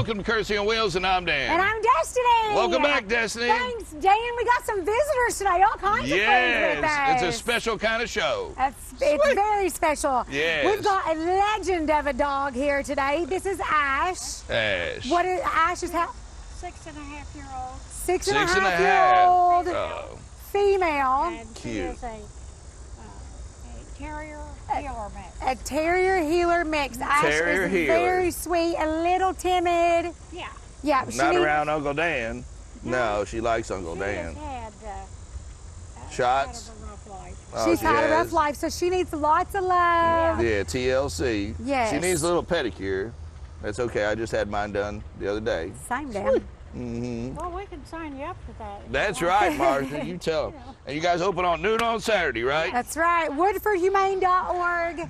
Welcome to Courtesy on Wheels, and I'm Dan. And I'm Destiny. Welcome back, Destiny. Thanks, Dan. We got some visitors today, all kinds of friends with us. Yes, it's a special kind of show. It's very special. Yes. We've got a legend of a dog here today. This is Ash. Ash. What is Ash's how? 6.5-year-old. 6.5-year-old Oh, female. And Cute. she is a terrier healer mix. A terrier healer mix. Ash Terrier is healer. very sweet, a little timid. Yeah. Yeah, not around Uncle Dan. No, she likes Uncle She Dan. has had Shots? kind of a rough life. Oh, She's she had a rough has. life, so she needs lots of love. Yeah, TLC. Yes. She needs a little pedicure. That's okay. I just had mine done the other day. Same damn. Mm-hmm. Well, we can sign you up for that. if you That's want. right, Martha. You tell them. And you guys open on noon on Saturday, right? That's right. Woodfordhumane.org. In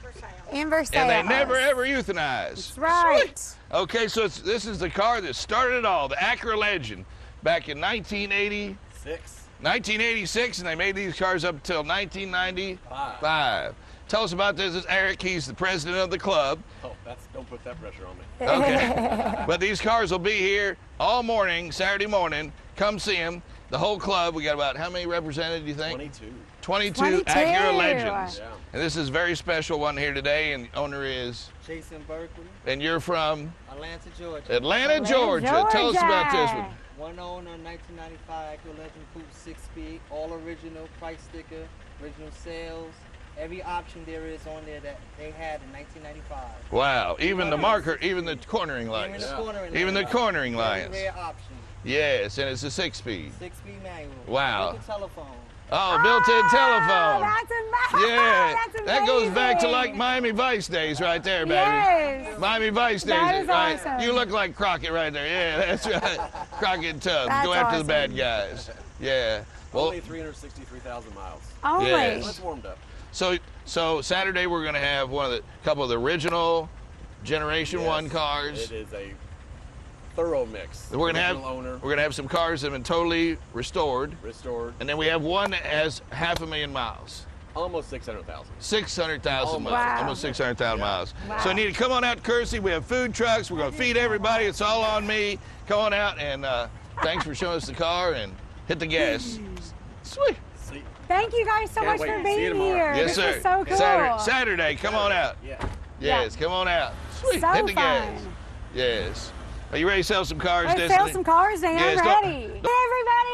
Versailles. In Versailles. And they never ever euthanize. That's right. Sweet. Okay, so this is the car that started it all, the Acura Ledger, back in 1986, and they made these cars up until 1995. Tell us about this. This is Eric. He's the president of the club. Oh, don't put that pressure on me. Okay. But these cars will be here all morning, Saturday morning. Come see them. The whole club. We got about how many represented, do you think? 22 Acura Legends. Yeah. And this is a very special one here today, and the owner is, Jason Berkeley, and you're from Atlanta, Georgia. Atlanta, Georgia. Tell us about this one. One owner, 1995 Acura Ledger Coupe 6-speed, all original, price sticker, original sales. Every option there is on there that they had in 1995. Wow, even the marker, even the cornering lights. Even the cornering lights. Rare option. Yes, and it's a 6-speed. 6-speed manual. Wow. Built-in telephone. Oh, built-in telephone. That's amazing. Yeah, That's that goes back to amazing. like Miami Vice days right there, baby. Yes. Miami Vice days, That is right? awesome. You look like Crockett right there. Yeah, that's right. Crockett and Tubbs. That's Go after the awesome. bad guys. Yeah. Well, Only 363,000 miles. Only. Yes. Well, it's warmed up. so Saturday we're gonna have couple of the original Generation Yes. 1 cars. It is a thorough mix. We're gonna have Original owner, we're gonna have some cars that have been totally restored, restored, and then we have one that has 500,000 miles. almost 600,000. 600,000 miles, Wow. almost 600,000 miles. Wow. So I need to come on out to Courtesy. We have food trucks. We're going to feed everybody. It's all on me. Come on out, and thanks for showing us the car, and hit the gas. Sweet. See, Thank you guys so much wait. for See you being tomorrow. here. Yes, This sir. is so cool. Saturday, come on out. yeah. Yes, come on out. Sweet. So hit the gas. fun. Yes. Are you ready to sell some cars, Let's Destiny? sell some cars, Dan. Yes, I'm don't- ready. Hey, everybody.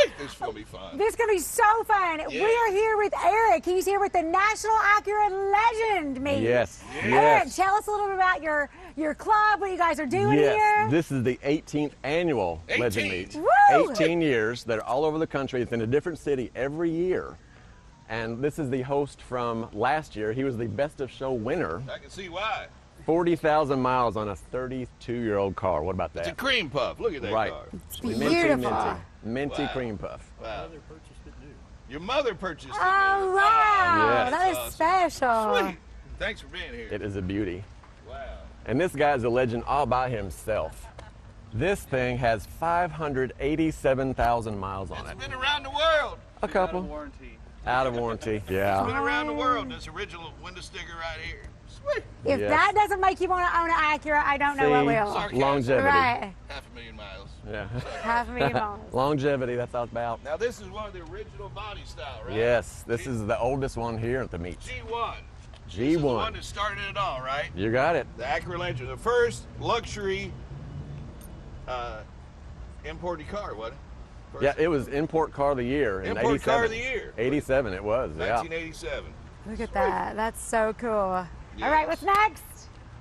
Sweet. This is going to be fun. This is going to be so fun. Yeah. We are here with Eric. He's here with the National Acura Legend meet. Yes. Eric, tell us a little bit about your club, what you guys are doing here. This is the 18th annual 18. Legend Meet. Woo! 18 years. They're all over the country. It's in a different city every year. And this is the host from last year. He was the Best of Show winner. I can see why. 40,000 miles on a 32-year-old car. What about It's a that? cream puff. Look at that Right. car. Beautiful. Minty Wow. cream puff. Wow. Your mother purchased it. Oh, wow. Yes. That is Awesome. special. Sweet. Thanks for being here. It is a beauty. Wow. And this guy's a legend all by himself. This thing has 587,000 miles on it. It's been around the world. A couple. Out of warranty. It's Yeah. been around the world. This original window sticker right here. Sweet. If Yes. that doesn't make you want to own an Acura, I don't know what See? will. Sarcasm. Longevity. Right. 500,000 miles. Yeah. 500,000 miles. Longevity, that's all it's about. Now this is one of the original body style, right? Yes, this is the oldest one here at the meet. G1. This is the one G1. that started it all, right? You got it. The Acura Ledger, the first luxury imported car, wasn't it? First Yeah, it was import car of the year in Import 87. car of the year. 87 it was, yeah. 1987. Look at that. That's so cool. All right, what's next?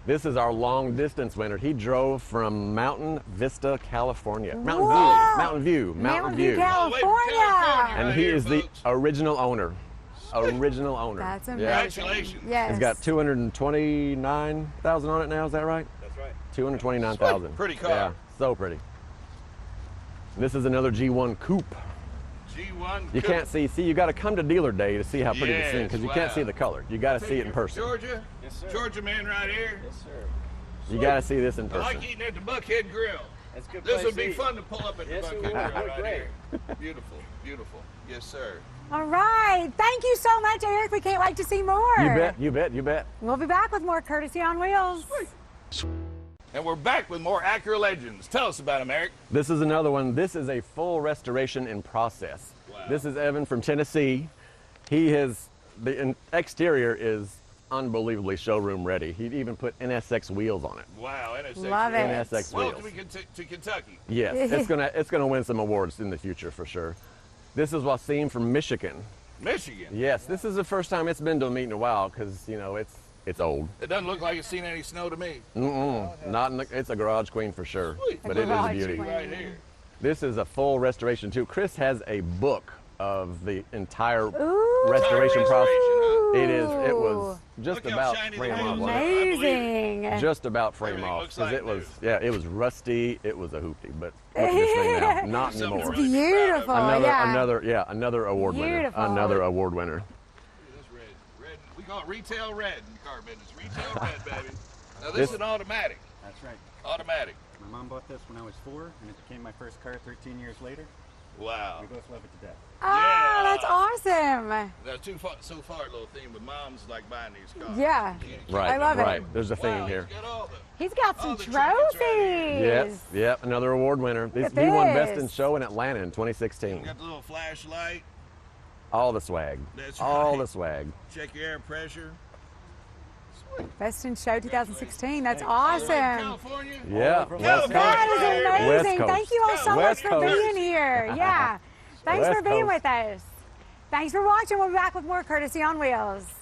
This is our long distance winner. He drove from Mountain Vista, California. Whoa! Mountain View, Mountain View, All the way from California. California And right he here, is the folks. original owner. Original owner. That's amazing. Yeah. Congratulations. Yes. He's got 229,000 on it now, is that right? That's right. 229,000. Sweet. Pretty car. Yeah, so pretty. This is another G1 Coupe. G1. You Coupe. can't see, you got to come to dealer day to see how pretty this thing, Yes, because you can't wow. see the color. You got to see it in person. Georgia? Yes, sir. Georgia man right here. Yes, sir. You got to see this in I person. like eating at the Buckhead Grill. That's a good This place would to be eat. fun to pull up at the Yes, it Buckhead would. Grill It would right great. here. Beautiful, beautiful. Yes, sir. All right. Thank you so much, Eric. We can't wait to see more. You bet, you bet, you bet. We'll be back with more Courtesy on Wheels. And we're back with more Acura Legends. Tell us about them, Eric. This is another one. This is a full restoration in process. Wow. This is Evan from Tennessee. The exterior is unbelievably showroom ready. He even put NSX wheels on it. Wow, NSX. Love it. NSX wheels. Welcome to Kentucky. Yes, it's gonna win some awards in the future for sure. This is Wasim from Michigan. Michigan? Yes, this is the first time it's been to a meet in a while because, you know, it's old. It doesn't look like it's seen any snow to me. Not in it's a garage queen for sure. Sweet. But it is a beauty. Right here. This is a full restoration too. Chris has a book of the entire restoration process. It was just Look how about shiny frame the off. wheels are. Amazing. Just about frame Everything off looks because like it was new. it was rusty. It was a hoopty, but look at this thing now. Not Something anymore. really Beautiful. Another award winner. Beautiful. Another award winner. Look at this red. Red. We call it retail red in car business. Retail red, baby. Now this is an automatic. That's right. Automatic. My mom bought this when I was 4, and it became my first car 13 years later. Wow. We both love it to death. Oh, that's awesome. That's so far a little theme, but moms like buying these cars. Yeah. Right. I love it. Right. There's a theme Wow, here. he's got all the, He's got some all the trinkets right trophies. Yep. Another award winner. Look He at won Best in this. Show in Atlanta in 2016. got the little flashlight. All the swag. That's All right. the swag. Check your air pressure. Best in Show 2016. That's All the way to awesome. California. Yeah. from West That Coast. is West amazing. Coast. Thank you all so West much for Coast. being here. Yeah. Thanks West for being Coast. with us. Thanks for watching. We'll be back with more Courtesy on Wheels.